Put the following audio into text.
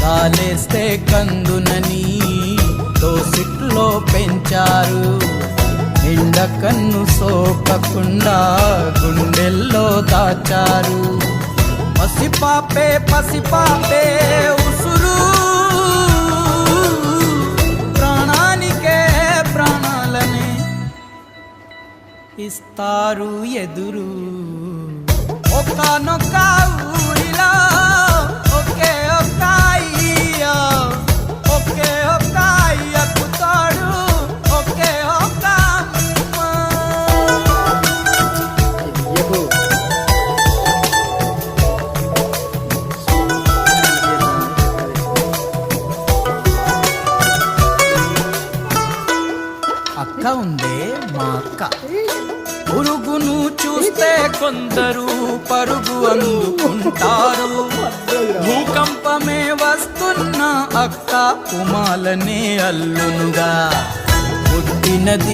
కాలేస్తే కందునని దోసిట్లో పెంచారు. ఎండకన్ను సోకకుండా గుండెల్లో దాచారు. పసిపాపే పసిపాపే ఉసురు, ప్రాణానికే ప్రాణాలనే ఇస్తారు ఎదురు. ఒక్కనొక్క ఊరిలో ఒకే ఒక్క అయ్య, ఒకే ఒక్క అయ్యకు తోడు ఒకే ఒక్క అమ్మ. అక్క ఉందే మా అక్క, పురుగును చూస్తే కొందరు పరుగు అందుకుంటారు. భూకంపమే వస్తున్న అక్క ఉమాలనే అల్లునుగా పుట్టినది.